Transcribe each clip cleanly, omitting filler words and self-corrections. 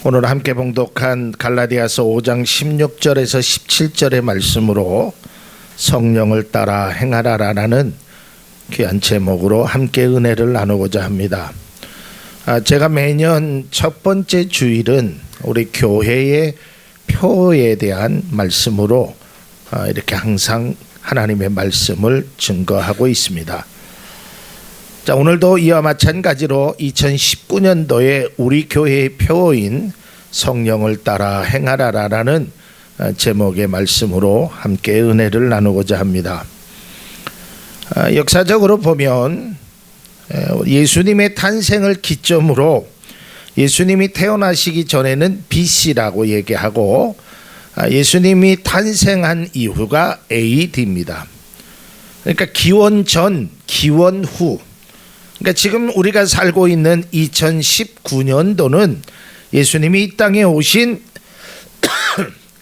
오늘 함께 봉독한 갈라디아서 5장 16절에서 17절의 말씀으로 성령을 따라 행하라라는 귀한 제목으로 함께 은혜를 나누고자 합니다. 제가 매년 첫 번째 주일은 우리 교회의 표에 대한 말씀으로 이렇게 항상 하나님의 말씀을 증거하고 있습니다. 자, 오늘도 이와 마찬가지로 2019년도에 우리 교회의 표어인 성령을 따라 행하라라는 제목의 말씀으로 함께 은혜를 나누고자 합니다. 역사적으로 보면 예수님의 탄생을 기점으로 예수님이 태어나시기 전에는 BC라고 얘기하고 예수님이 탄생한 이후가 AD입니다. 그러니까 기원 전, 기원 후. 그러니까 지금 우리가 살고 있는 2019년도는 예수님이 이 땅에 오신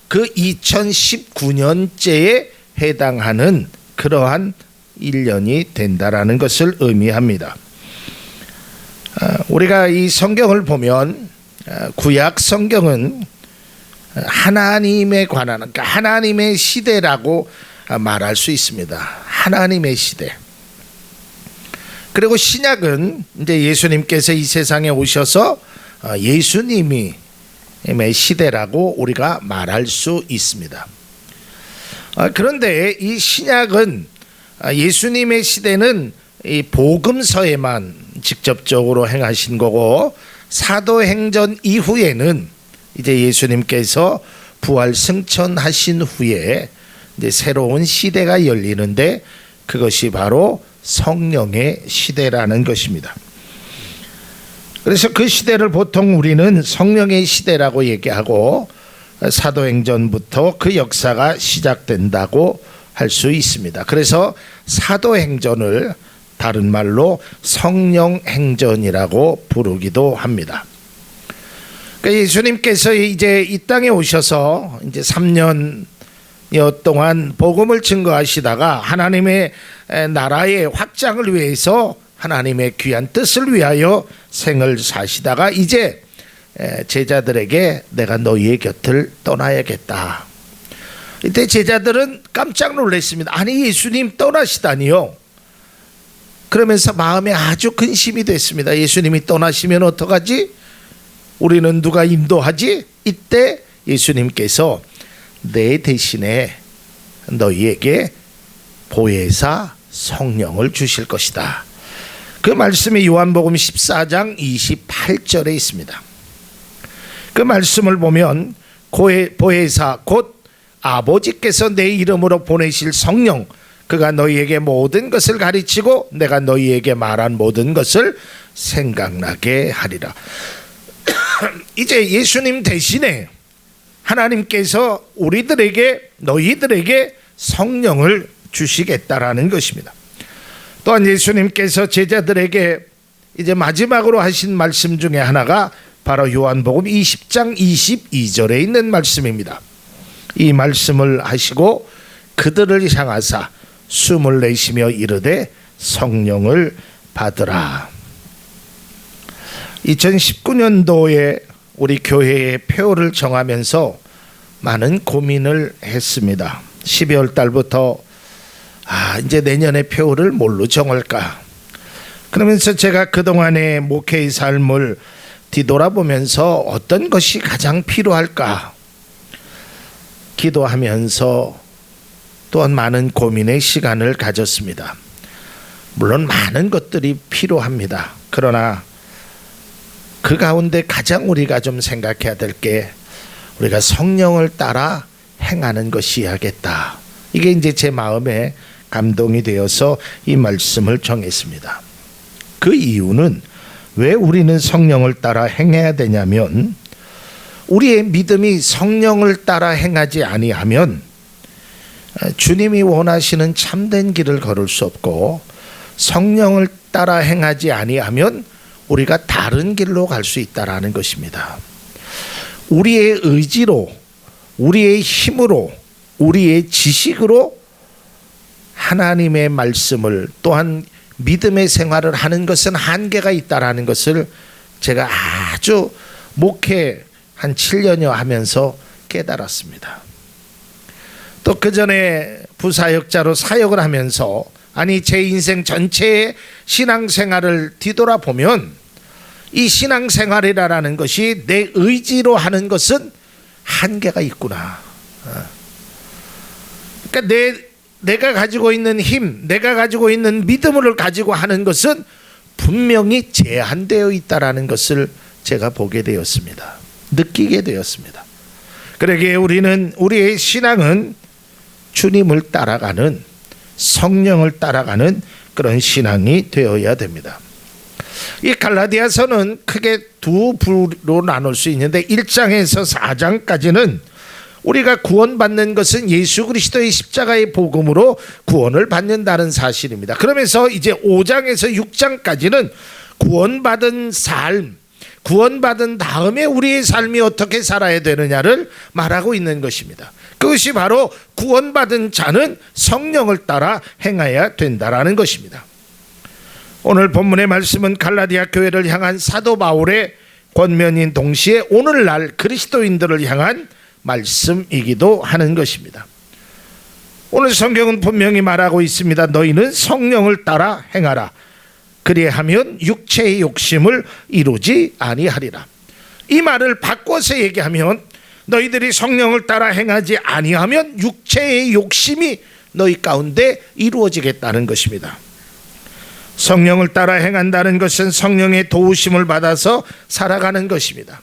그 2019년째에 해당하는 그러한 1년이 된다라는 것을 의미합니다. 우리가 이 성경을 보면 구약 성경은 하나님에 관한, 그러니까 하나님의 시대라고 말할 수 있습니다. 하나님의 시대. 그리고 신약은 이제 예수님께서 이 세상에 오셔서 예수님의 시대라고 우리가 말할 수 있습니다. 그런데 이 신약은 예수님의 시대는 이 복음서에만 직접적으로 행하신 거고, 사도행전 이후에는 이제 예수님께서 부활 승천하신 후에 이제 새로운 시대가 열리는데 그것이 바로 성령의 시대라는 것입니다. 그래서 그 시대를 보통 우리는 성령의 시대라고 얘기하고 사도행전부터 그 역사가 시작된다고 할 수 있습니다. 그래서 사도행전을 다른 말로 성령행전이라고 부르기도 합니다. 그러니까 예수님께서 이제 이 땅에 오셔서 이제 3년여 동안 복음을 증거하시다가 하나님의 나라의 확장을 위해서 하나님의 귀한 뜻을 위하여 생을 사시다가 이제 제자들에게 내가 너희의 곁을 떠나야겠다. 이때 제자들은 깜짝 놀랐습니다. 아니, 예수님 떠나시다니요. 그러면서 마음에 아주 근심이 됐습니다. 예수님이 떠나시면 어떡하지? 우리는 누가 인도하지? 이때 예수님께서 내 대신에 너희에게 보혜사 성령을 주실 것이다. 그 말씀이 요한복음 14장 28절에 있습니다. 그 말씀을 보면 보혜사 곧 아버지께서 내 이름으로 보내실 성령, 그가 너희에게 모든 것을 가르치고 내가 너희에게 말한 모든 것을 생각나게 하리라. 이제 예수님 대신에 하나님께서 우리들에게, 너희들에게 성령을 주시겠다라는 것입니다. 또한 예수님께서 제자들에게 이제 마지막으로 하신 말씀 중에 하나가 바로 요한복음 20장 22절에 있는 말씀입니다. 이 말씀을 하시고 그들을 향하사 숨을 내쉬며 이르되 성령을 받으라. 2019년도에 우리 교회의 표를 정하면서 많은 고민을 했습니다. 12월 달부터 이제 내년의 표를 뭘로 정할까? 그러면서 제가 그동안의 목회의 삶을 뒤돌아보면서 어떤 것이 가장 필요할까? 기도하면서 또한 많은 고민의 시간을 가졌습니다. 물론 많은 것들이 필요합니다. 그러나 그 가운데 가장 우리가 좀 생각해야 될 게 우리가 성령을 따라 행하는 것이야겠다. 이게 이제 제 마음에 감동이 되어서 이 말씀을 정했습니다. 그 이유는 왜 우리는 성령을 따라 행해야 되냐면, 우리의 믿음이 성령을 따라 행하지 아니하면 주님이 원하시는 참된 길을 걸을 수 없고, 성령을 따라 행하지 아니하면 우리가 다른 길로 갈 수 있다라는 것입니다. 우리의 의지로, 우리의 힘으로, 우리의 지식으로 하나님의 말씀을 또한 믿음의 생활을 하는 것은 한계가 있다라는 것을 제가 아주 목회 한 7년여 하면서 깨달았습니다. 또 그 전에 부사역자로 사역을 하면서 제 인생 전체의 신앙생활을 뒤돌아보면 이 신앙생활이라는 것이 내 의지로 하는 것은 한계가 있구나. 그러니까 내가 가지고 있는 힘, 내가 가지고 있는 믿음을 가지고 하는 것은 분명히 제한되어 있다라는 것을 제가 보게 되었습니다. 느끼게 되었습니다. 그러기에 우리의 신앙은 주님을 따라가는, 성령을 따라가는 그런 신앙이 되어야 됩니다. 이 갈라디아서는 크게 두 부로 나눌 수 있는데 1장에서 4장까지는 우리가 구원받는 것은 예수 그리스도의 십자가의 복음으로 구원을 받는다는 사실입니다. 그러면서 이제 5장에서 6장까지는 구원받은 삶, 구원받은 다음에 우리의 삶이 어떻게 살아야 되느냐를 말하고 있는 것입니다. 그것이 바로 구원받은 자는 성령을 따라 행해야 된다라는 것입니다. 오늘 본문의 말씀은 갈라디아 교회를 향한 사도 바울의 권면인 동시에 오늘날 그리스도인들을 향한 말씀이기도 하는 것입니다. 오늘 성경은 분명히 말하고 있습니다. 너희는 성령을 따라 행하라. 그리하면 육체의 욕심을 이루지 아니하리라. 이 말을 바꿔서 얘기하면 너희들이 성령을 따라 행하지 아니하면 육체의 욕심이 너희 가운데 이루어지겠다는 것입니다. 성령을 따라 행한다는 것은 성령의 도우심을 받아서 살아가는 것입니다.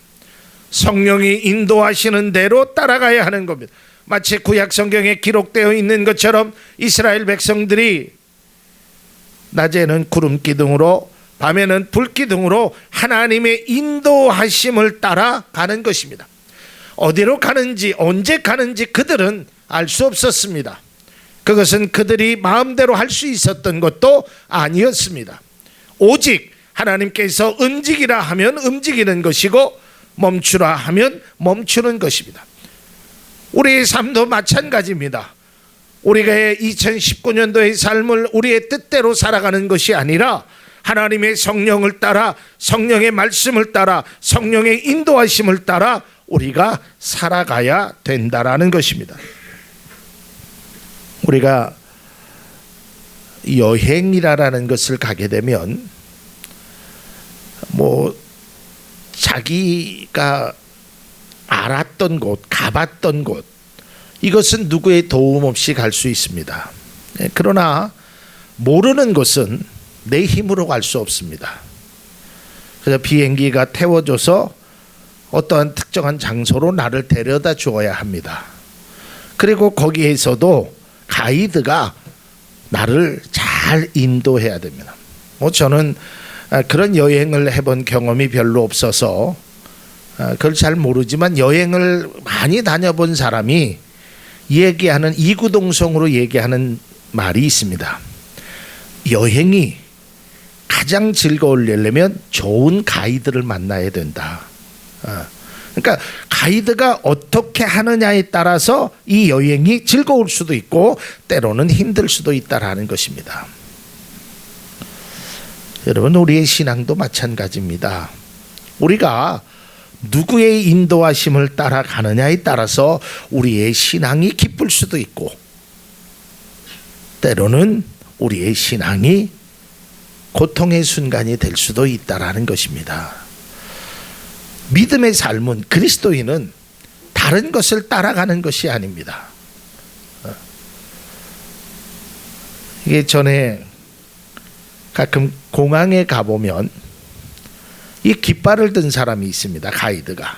성령이 인도하시는 대로 따라가야 하는 겁니다. 마치 구약 성경에 기록되어 있는 것처럼 이스라엘 백성들이 낮에는 구름 기둥으로 밤에는 불 기둥으로 하나님의 인도하심을 따라가는 것입니다. 어디로 가는지 언제 가는지 그들은 알 수 없었습니다. 그것은 그들이 마음대로 할 수 있었던 것도 아니었습니다. 오직 하나님께서 움직이라 하면 움직이는 것이고 멈추라 하면 멈추는 것입니다. 우리의 삶도 마찬가지입니다. 우리가 2019년도의 삶을 우리의 뜻대로 살아가는 것이 아니라 하나님의 성령을 따라, 성령의 말씀을 따라, 성령의 인도하심을 따라 우리가 살아가야 된다라는 것입니다. 우리가 여행이라는 것을 가게 되면 자기가 알았던 곳, 가봤던 곳, 이것은 누구의 도움 없이 갈 수 있습니다. 그러나 모르는 곳은 내 힘으로 갈 수 없습니다. 그래서 비행기가 태워줘서 어떠한 특정한 장소로 나를 데려다 주어야 합니다. 그리고 거기에서도 가이드가 나를 잘 인도해야 됩니다. 저는 그런 여행을 해본 경험이 별로 없어서 그걸 잘 모르지만 여행을 많이 다녀본 사람이 얘기하는 이구동성으로 얘기하는 말이 있습니다. 여행이 가장 즐거우려면 좋은 가이드를 만나야 된다. 그러니까 가이드가 어떻게 하느냐에 따라서 이 여행이 즐거울 수도 있고 때로는 힘들 수도 있다라는 것입니다. 여러분, 우리의 신앙도 마찬가지입니다. 우리가 누구의 인도하심을 따라가느냐에 따라서 우리의 신앙이 기쁠 수도 있고 때로는 우리의 신앙이 고통의 순간이 될 수도 있다라는 것입니다. 믿음의 삶은, 그리스도인은 다른 것을 따라가는 것이 아닙니다. 이게 전에 가끔 공항에 가보면 이 깃발을 든 사람이 있습니다. 가이드가.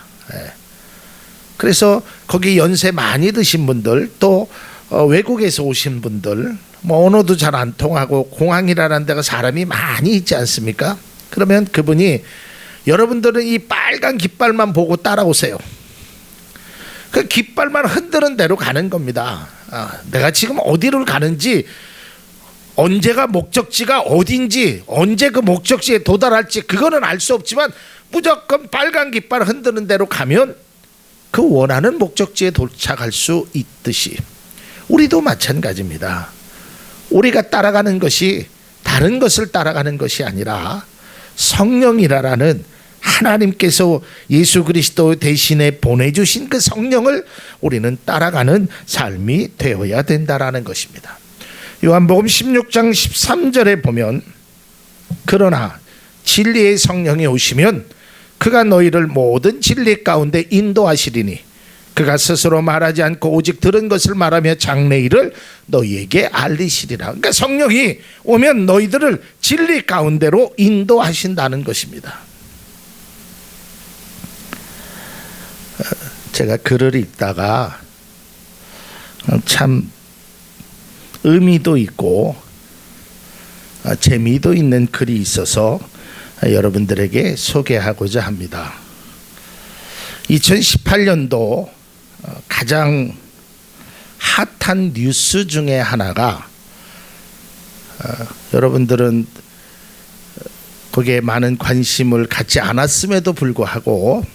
그래서 거기 연세 많이 드신 분들, 또 외국에서 오신 분들, 언어도 잘 안 통하고 공항이라는 데가 사람이 많이 있지 않습니까? 그러면 그분이 여러분들은 이 빨간 깃발만 보고 따라오세요. 그 깃발만 흔드는 대로 가는 겁니다. 내가 지금 어디를 가는지, 언제가 목적지가 어딘지, 언제 그 목적지에 도달할지 그거는 알 수 없지만 무조건 빨간 깃발 흔드는 대로 가면 그 원하는 목적지에 도착할 수 있듯이 우리도 마찬가지입니다. 우리가 따라가는 것이 다른 것을 따라가는 것이 아니라 성령이라는 하나님께서 예수 그리스도 대신에 보내주신 그 성령을 우리는 따라가는 삶이 되어야 된다라는 것입니다. 요한복음 16장 13절에 보면 그러나 진리의 성령이 오시면 그가 너희를 모든 진리 가운데 인도하시리니 그가 스스로 말하지 않고 오직 들은 것을 말하며 장래일을 너희에게 알리시리라. 그러니까 성령이 오면 너희들을 진리 가운데로 인도하신다는 것입니다. 제가 글을 읽다가 참 의미도 있고 재미도 있는 글이 있어서 여러분들에게 소개하고자 합니다. 2018년도 가장 핫한 뉴스 중에 하나가 여러분들은 거기에 많은 관심을 갖지 않았음에도 불구하고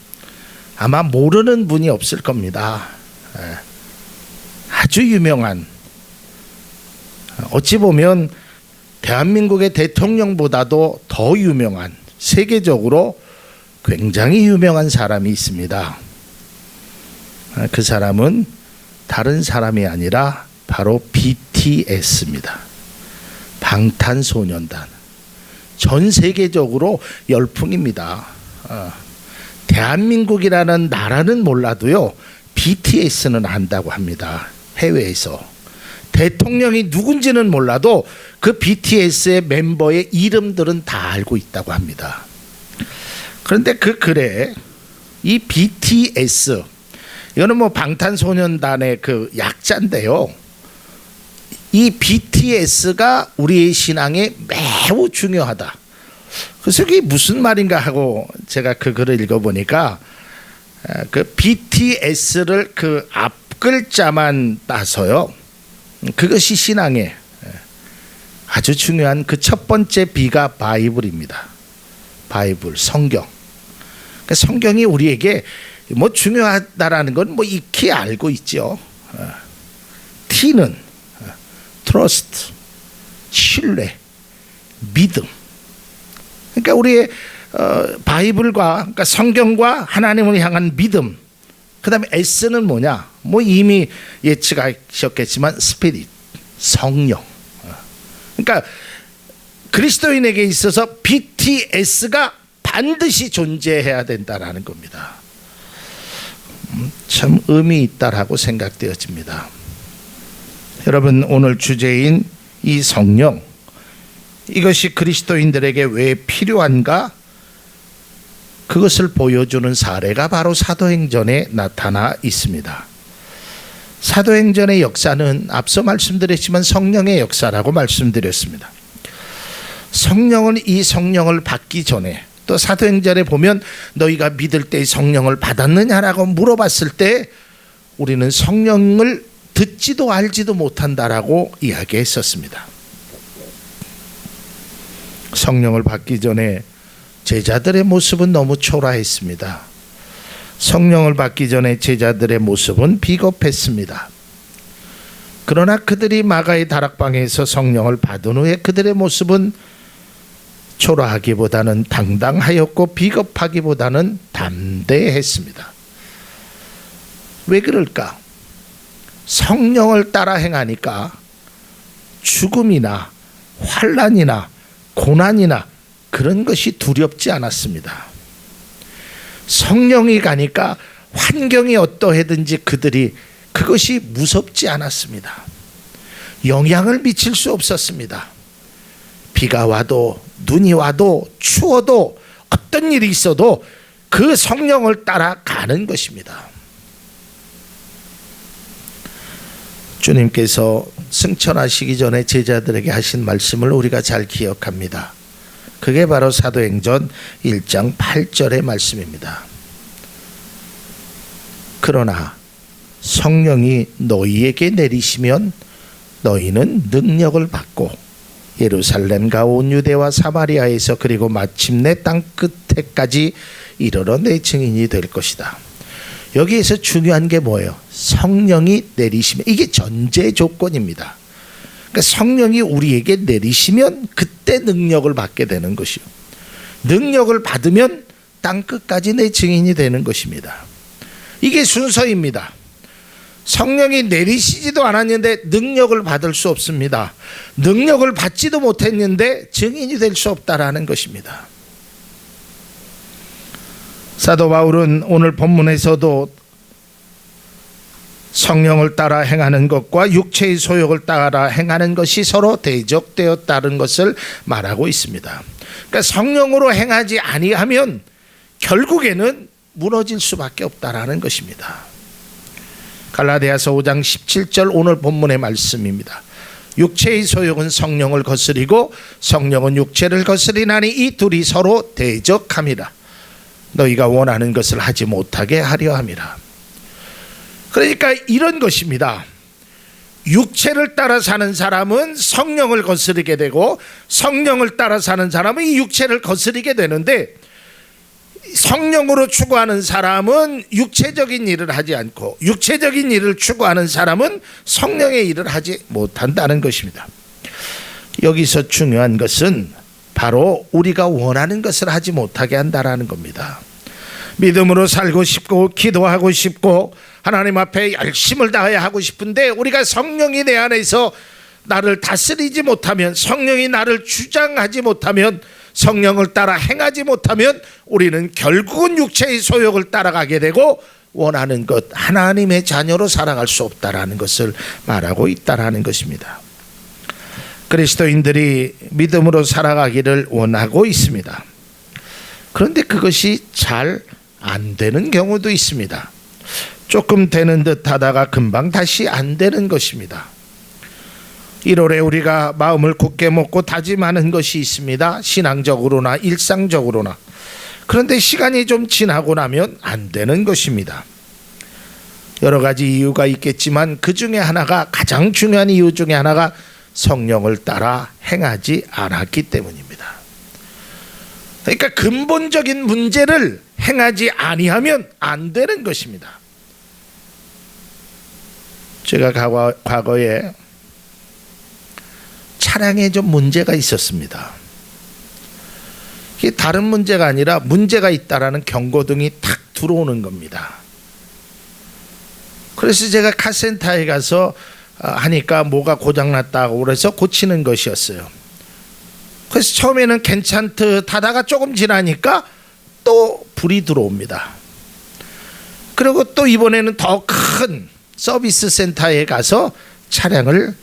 아마 모르는 분이 없을 겁니다. 아주 유명한, 어찌 보면 대한민국의 대통령보다도 더 유명한, 세계적으로 굉장히 유명한 사람이 있습니다. 그 사람은 다른 사람이 아니라 바로 BTS입니다. 방탄소년단. 전 세계적으로 열풍입니다. 대한민국이라는 나라는 몰라도요, BTS는 안다고 합니다. 해외에서. 대통령이 누군지는 몰라도 그 BTS의 멤버의 이름들은 다 알고 있다고 합니다. 그런데 그 글에 이 BTS, 이거는 뭐 방탄소년단의 그 약자인데요, 이 BTS가 우리의 신앙에 매우 중요하다. 그래서 이게 무슨 말인가 하고 제가 그 글을 읽어보니까 그 BTS를 그 앞글자만 따서요, 그것이 신앙의 아주 중요한 그 첫 번째 B가 바이블입니다. 바이블, 성경. 그러니까 성경이 우리에게 뭐 중요하다라는 건 뭐 익히 알고 있죠. T는 trust, 신뢰, 믿음. 그러니까 우리의 바이블과, 그러니까 성경과 하나님을 향한 믿음. 그다음에 S는 뭐냐? 뭐 이미 예측하셨겠지만 스피릿, 성령. 그러니까 그리스도인에게 있어서 BTS가 반드시 존재해야 된다라는 겁니다. 참 의미 있다라고 생각되어집니다. 여러분, 오늘 주제인 이 성령, 이것이 그리스도인들에게 왜 필요한가? 그것을 보여주는 사례가 바로 사도행전에 나타나 있습니다. 사도행전의 역사는 앞서 말씀드렸지만 성령의 역사라고 말씀드렸습니다. 성령은 이 성령을 받기 전에, 또 사도행전에 보면 너희가 믿을 때 성령을 받았느냐라고 물어봤을 때 우리는 성령을 듣지도 알지도 못한다라고 이야기했었습니다. 성령을 받기 전에 제자들의 모습은 너무 초라했습니다. 성령을 받기 전에 제자들의 모습은 비겁했습니다. 그러나 그들이 마가의 다락방에서 성령을 받은 후에 그들의 모습은 초라하기보다는 당당하였고 비겁하기보다는 담대했습니다. 왜 그럴까? 성령을 따라 행하니까 죽음이나 환난이나 고난이나 그런 것이 두렵지 않았습니다. 성령이 가니까 환경이 어떠하든지 그들이 그것이 무섭지 않았습니다. 영향을 미칠 수 없었습니다. 비가 와도 눈이 와도 추워도 어떤 일이 있어도 그 성령을 따라 가는 것입니다. 주님께서 승천하시기 전에 제자들에게 하신 말씀을 우리가 잘 기억합니다. 그게 바로 사도행전 1장 8절의 말씀입니다. 그러나 성령이 너희에게 내리시면 너희는 능력을 받고 예루살렘과 온 유대와 사마리아에서 그리고 마침내 땅 끝에까지 이르러 내 증인이 될 것이다. 여기에서 중요한 게 뭐예요? 성령이 내리시면, 이게 전제 조건입니다. 그러니까 성령이 우리에게 내리시면 그때 능력을 받게 되는 것이요. 능력을 받으면 땅끝까지 내 증인이 되는 것입니다. 이게 순서입니다. 성령이 내리시지도 않았는데 능력을 받을 수 없습니다. 능력을 받지도 못했는데 증인이 될 수 없다라는 것입니다. 사도 바울은 오늘 본문에서도 성령을 따라 행하는 것과 육체의 소욕을 따라 행하는 것이 서로 대적되었다는 것을 말하고 있습니다. 그러니까 성령으로 행하지 아니하면 결국에는 무너질 수밖에 없다라는 것입니다. 갈라디아서 5장 17절 오늘 본문의 말씀입니다. 육체의 소욕은 성령을 거스리고 성령은 육체를 거스리나니 이 둘이 서로 대적함이라. 너희가 원하는 것을 하지 못하게 하려 함이라. 그러니까 이런 것입니다. 육체를 따라 사는 사람은 성령을 거스르게 되고 성령을 따라 사는 사람은 이 육체를 거스르게 되는데, 성령으로 추구하는 사람은 육체적인 일을 하지 않고 육체적인 일을 추구하는 사람은 성령의 일을 하지 못한다는 것입니다. 여기서 중요한 것은 바로 우리가 원하는 것을 하지 못하게 한다라는 겁니다. 믿음으로 살고 싶고 기도하고 싶고 하나님 앞에 열심을 다해야 하고 싶은데 우리가 성령이 내 안에서 나를 다스리지 못하면, 성령이 나를 주장하지 못하면, 성령을 따라 행하지 못하면 우리는 결국은 육체의 소욕을 따라가게 되고 원하는 것, 하나님의 자녀로 살아갈 수 없다라는 것을 말하고 있다라는 것입니다. 그리스도인들이 믿음으로 살아가기를 원하고 있습니다. 그런데 그것이 잘 안 되는 경우도 있습니다. 조금 되는 듯 하다가 금방 다시 안 되는 것입니다. 1월에 우리가 마음을 굳게 먹고 다짐하는 것이 있습니다. 신앙적으로나 일상적으로나. 그런데 시간이 좀 지나고 나면 안 되는 것입니다. 여러 가지 이유가 있겠지만 그 중에 하나가, 가장 중요한 이유 중에 하나가 성령을 따라 행하지 않았기 때문입니다. 그러니까 근본적인 문제를 행하지 아니하면 안 되는 것입니다. 제가 과거에 차량에 좀 문제가 있었습니다. 이게 다른 문제가 아니라 문제가 있다라는 경고등이 탁 들어오는 겁니다. 그래서 제가 카센터에 가서 하니까 뭐가 고장났다고 그래서 고치는 것이었어요. 그래서 처음에는 괜찮듯 하다가 조금 지나니까 또 불이 들어옵니다. 그리고 또 이번에는 더 큰 서비스 센터에 가서 차량을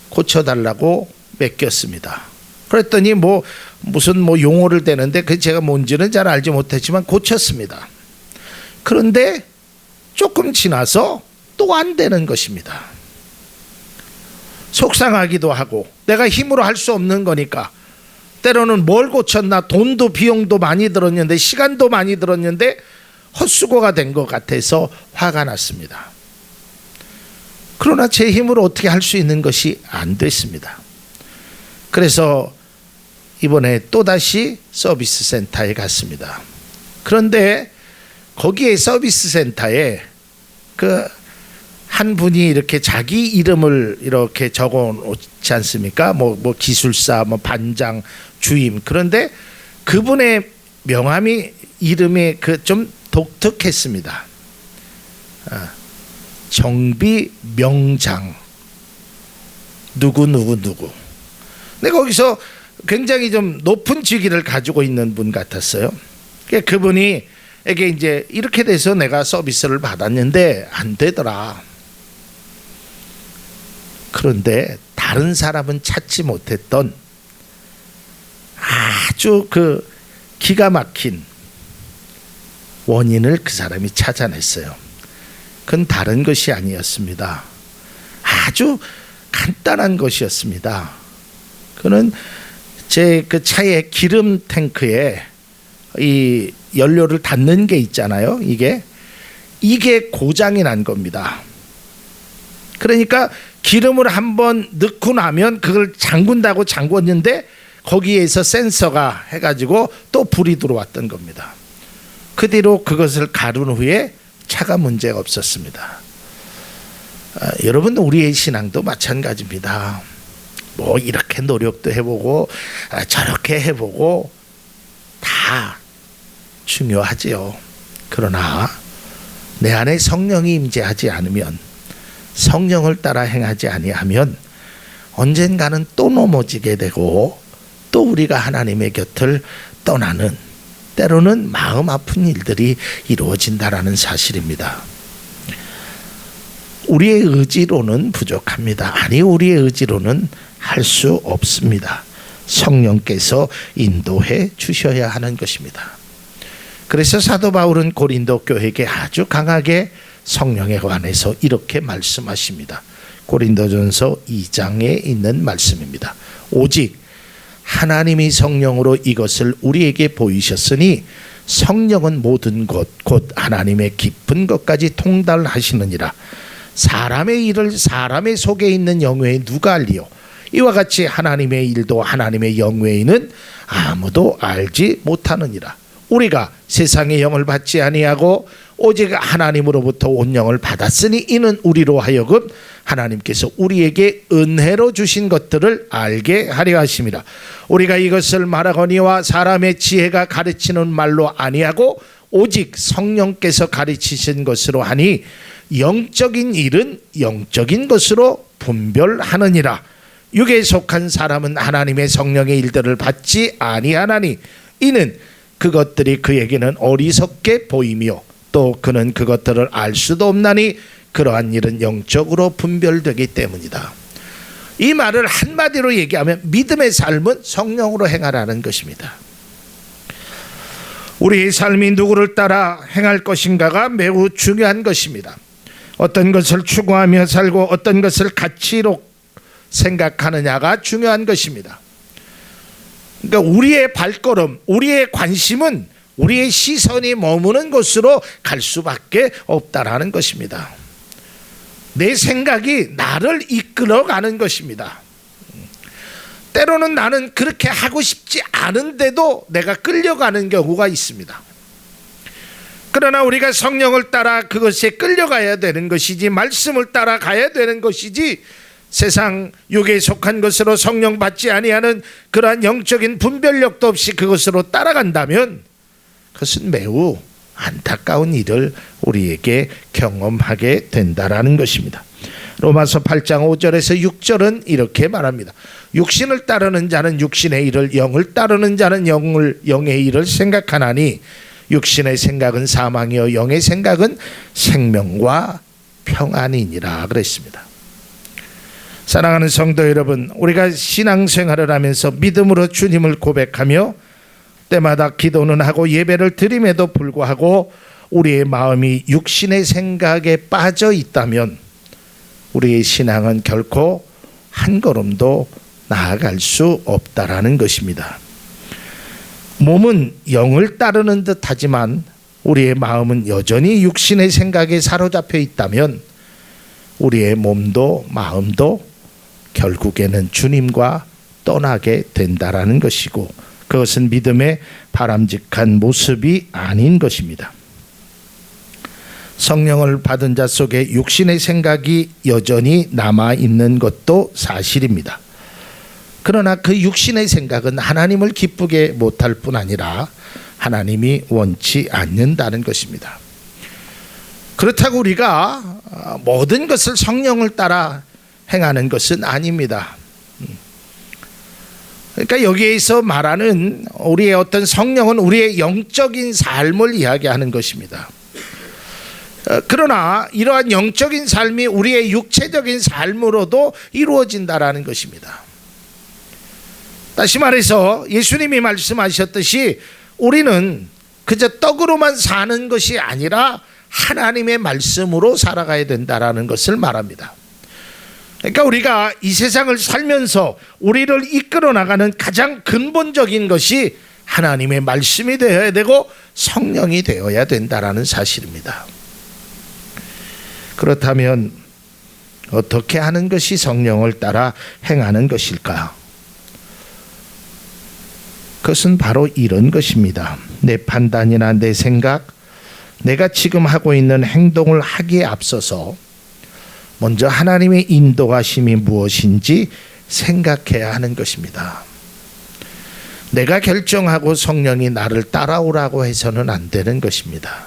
고쳐달라고 맡겼습니다. 그랬더니 무슨 용어를 대는데 그 제가 뭔지는 잘 알지 못했지만 고쳤습니다. 그런데 조금 지나서 또 안 되는 것입니다. 속상하기도 하고, 내가 힘으로 할 수 없는 거니까. 때로는 뭘 고쳤나, 돈도 비용도 많이 들었는데, 시간도 많이 들었는데 헛수고가 된 것 같아서 화가 났습니다. 그러나 제 힘으로 어떻게 할 수 있는 것이 안 됐습니다. 그래서 이번에 또다시 서비스 센터에 갔습니다. 그런데 거기에 서비스 센터에 한 분이 이렇게 자기 이름을 이렇게 적어 놓지 않습니까? 뭐 기술사, 반장, 주임. 그런데 그분의 명함이, 이름이 좀 독특했습니다. 정비 명장 누구. 근데 거기서 굉장히 좀 높은 직위를 가지고 있는 분 같았어요. 그분이 에게 이제 이렇게 돼서 내가 서비스를 받았는데 안 되더라. 그런데 다른 사람은 찾지 못했던 아주 기가 막힌 원인을 그 사람이 찾아냈어요. 그건 다른 것이 아니었습니다. 아주 간단한 것이었습니다. 그는 제 차의 기름 탱크에 이 연료를 닫는 게 있잖아요. 이게 고장이 난 겁니다. 그러니까 기름을 한번 넣고 나면 그걸 잠근다고 잠궜는데 거기에서 센서가 해가지고 또 불이 들어왔던 겁니다. 그 뒤로 그것을 가른 후에 차가 문제가 없었습니다. 여러분, 우리의 신앙도 마찬가지입니다. 이렇게 노력도 해보고 저렇게 해보고 다 중요하지요. 그러나 내 안에 성령이 임재하지 않으면, 성령을 따라 행하지 아니하면 언젠가는 또 넘어지게 되고 또 우리가 하나님의 곁을 떠나는, 때로는 마음 아픈 일들이 이루어진다라는 사실입니다. 우리의 의지로는 부족합니다. 아니, 우리의 의지로는 할 수 없습니다. 성령께서 인도해 주셔야 하는 것입니다. 그래서 사도 바울은 고린도 교회에게 아주 강하게 성령에 관해서 이렇게 말씀하십니다. 고린도전서 2장에 있는 말씀입니다. 오직 하나님이 성령으로 이것을 우리에게 보이셨으니 성령은 모든 것 곧 하나님의 깊은 것까지 통달하시느니라. 사람의 일을 사람의 속에 있는 영 외에 누가 알리요? 이와 같이 하나님의 일도 하나님의 영 외에는 아무도 알지 못하느니라. 우리가 세상의 영을 받지 아니하고 오직 하나님으로부터 온 영을 받았으니 이는 우리로 하여금 하나님께서 우리에게 은혜로 주신 것들을 알게 하려 하심이라. 우리가 이것을 말하거니와 사람의 지혜가 가르치는 말로 아니하고 오직 성령께서 가르치신 것으로 하니 영적인 일은 영적인 것으로 분별하느니라. 육에 속한 사람은 하나님의 성령의 일들을 받지 아니하나니 이는 그것들이 그에게는 어리석게 보이며 또 그는 그것들을 알 수도 없나니 그러한 일은 영적으로 분별되기 때문이다. 이 말을 한마디로 얘기하면 믿음의 삶은 성령으로 행하라는 것입니다. 우리의 삶이 누구를 따라 행할 것인가가 매우 중요한 것입니다. 어떤 것을 추구하며 살고 어떤 것을 가치로 생각하느냐가 중요한 것입니다. 그러니까 우리의 발걸음, 우리의 관심은 우리의 시선이 머무는 곳으로 갈 수밖에 없다라는 것입니다. 내 생각이 나를 이끌어가는 것입니다. 때로는 나는 그렇게 하고 싶지 않은데도 내가 끌려가는 경우가 있습니다. 그러나 우리가 성령을 따라 그것에 끌려가야 되는 것이지, 말씀을 따라 가야 되는 것이지, 세상 육에 속한 것으로 성령 받지 아니하는 그러한 영적인 분별력도 없이 그것으로 따라간다면 그것은 매우 안타까운 일을 우리에게 경험하게 된다라는 것입니다. 로마서 8장 5절에서 6절은 이렇게 말합니다. 육신을 따르는 자는 육신의 일을, 영을 따르는 자는 영의 일을 생각하나니 육신의 생각은 사망이요 영의 생각은 생명과 평안이니라 그랬습니다. 사랑하는 성도 여러분, 우리가 신앙생활을 하면서 믿음으로 주님을 고백하며 때마다 기도는 하고 예배를 드림에도 불구하고 우리의 마음이 육신의 생각에 빠져 있다면 우리의 신앙은 결코 한 걸음도 나아갈 수 없다라는 것입니다. 몸은 영을 따르는 듯 하지만 우리의 마음은 여전히 육신의 생각에 사로잡혀 있다면 우리의 몸도 마음도 결국에는 주님과 떠나게 된다라는 것이고, 그것은 믿음의 바람직한 모습이 아닌 것입니다. 성령을 받은 자 속에 육신의 생각이 여전히 남아있는 것도 사실입니다. 그러나 그 육신의 생각은 하나님을 기쁘게 못할 뿐 아니라 하나님이 원치 않는다는 것입니다. 그렇다고 우리가 모든 것을 성령을 따라 행하는 것은 아닙니다. 그러니까 여기에서 말하는 우리의 어떤 성령은 우리의 영적인 삶을 이야기하는 것입니다. 그러나 이러한 영적인 삶이 우리의 육체적인 삶으로도 이루어진다라는 것입니다. 다시 말해서 예수님이 말씀하셨듯이 우리는 그저 떡으로만 사는 것이 아니라 하나님의 말씀으로 살아가야 된다라는 것을 말합니다. 그러니까 우리가 이 세상을 살면서 우리를 이끌어 나가는 가장 근본적인 것이 하나님의 말씀이 되어야 되고 성령이 되어야 된다라는 사실입니다. 그렇다면 어떻게 하는 것이 성령을 따라 행하는 것일까? 그것은 바로 이런 것입니다. 내 판단이나 내 생각, 내가 지금 하고 있는 행동을 하기에 앞서서 먼저 하나님의 인도하심이 무엇인지 생각해야 하는 것입니다. 내가 결정하고 성령이 나를 따라오라고 해서는 안 되는 것입니다.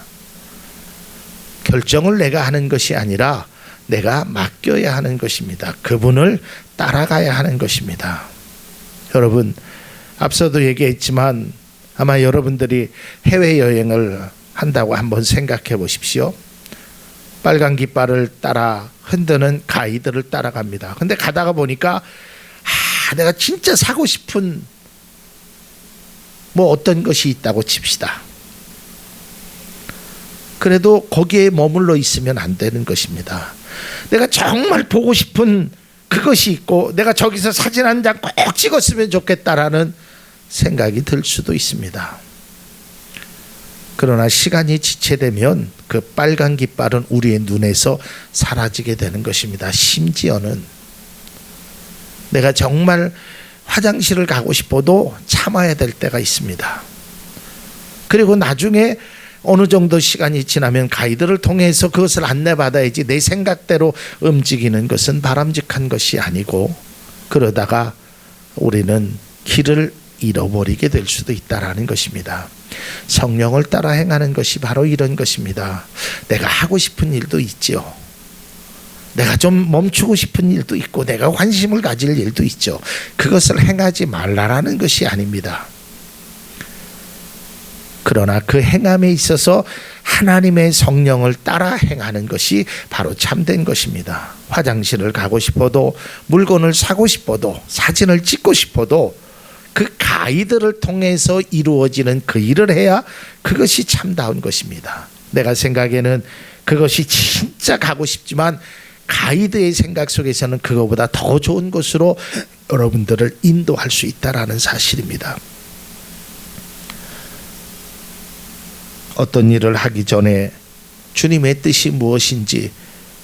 결정을 내가 하는 것이 아니라 내가 맡겨야 하는 것입니다. 그분을 따라가야 하는 것입니다. 여러분, 앞서도 얘기했지만 아마 여러분들이 해외여행을 한다고 한번 생각해 보십시오. 빨간 깃발을 따라 흔드는 가이드를 따라갑니다. 근데 가다가 보니까 내가 진짜 사고 싶은 뭐 어떤 것이 있다고 칩시다. 그래도 거기에 머물러 있으면 안 되는 것입니다. 내가 정말 보고 싶은 그것이 있고 내가 저기서 사진 한 장 꼭 찍었으면 좋겠다라는 생각이 들 수도 있습니다. 그러나 시간이 지체되면 그 빨간 깃발은 우리의 눈에서 사라지게 되는 것입니다. 심지어는 내가 정말 화장실을 가고 싶어도 참아야 될 때가 있습니다. 그리고 나중에 어느 정도 시간이 지나면 가이드를 통해서 그것을 안내받아야지 내 생각대로 움직이는 것은 바람직한 것이 아니고 그러다가 우리는 길을 잃어버리게 될 수도 있다라는 것입니다. 성령을 따라 행하는 것이 바로 이런 것입니다. 내가 하고 싶은 일도 있죠. 내가 좀 멈추고 싶은 일도 있고 내가 관심을 가질 일도 있죠. 그것을 행하지 말라라는 것이 아닙니다. 그러나 그 행함에 있어서 하나님의 성령을 따라 행하는 것이 바로 참된 것입니다. 화장실을 가고 싶어도 물건을 사고 싶어도 사진을 찍고 싶어도 그 가이드를 통해서 이루어지는 그 일을 해야 그것이 참다운 것입니다. 내가 생각에는 그것이 진짜 가고 싶지만 가이드의 생각 속에서는 그거보다 더 좋은 곳으로 여러분들을 인도할 수 있다라는 사실입니다. 어떤 일을 하기 전에 주님의 뜻이 무엇인지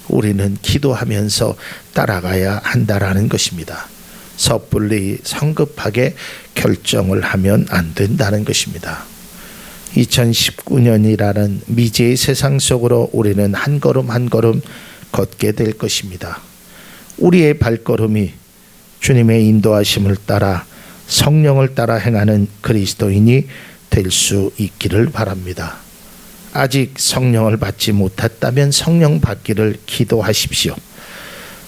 우리는 기도하면서 따라가야 한다라는 것입니다. 섣불리 성급하게 결정을 하면 안 된다는 것입니다. 2019년이라는 미지의 세상 속으로 우리는 한 걸음 한 걸음 걷게 될 것입니다. 우리의 발걸음이 주님의 인도하심을 따라 성령을 따라 행하는 그리스도인이 될 수 있기를 바랍니다. 아직 성령을 받지 못했다면 성령 받기를 기도하십시오.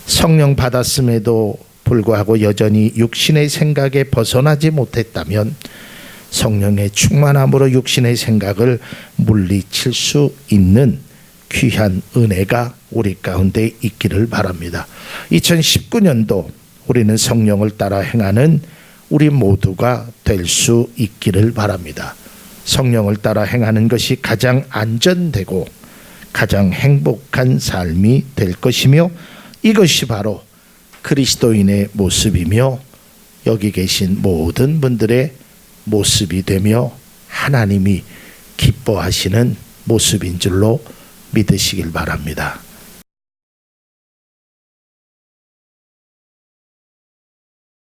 성령 받았음에도 불구하고 여전히 육신의 생각에 벗어나지 못했다면 성령의 충만함으로 육신의 생각을 물리칠 수 있는 귀한 은혜가 우리 가운데 있기를 바랍니다. 2019년도 우리는 성령을 따라 행하는 우리 모두가 될 수 있기를 바랍니다. 성령을 따라 행하는 것이 가장 안전되고 가장 행복한 삶이 될 것이며 이것이 바로 그리스도인의 모습이며 여기 계신 모든 분들의 모습이 되며 하나님이 기뻐하시는 모습인 줄로 믿으시길 바랍니다.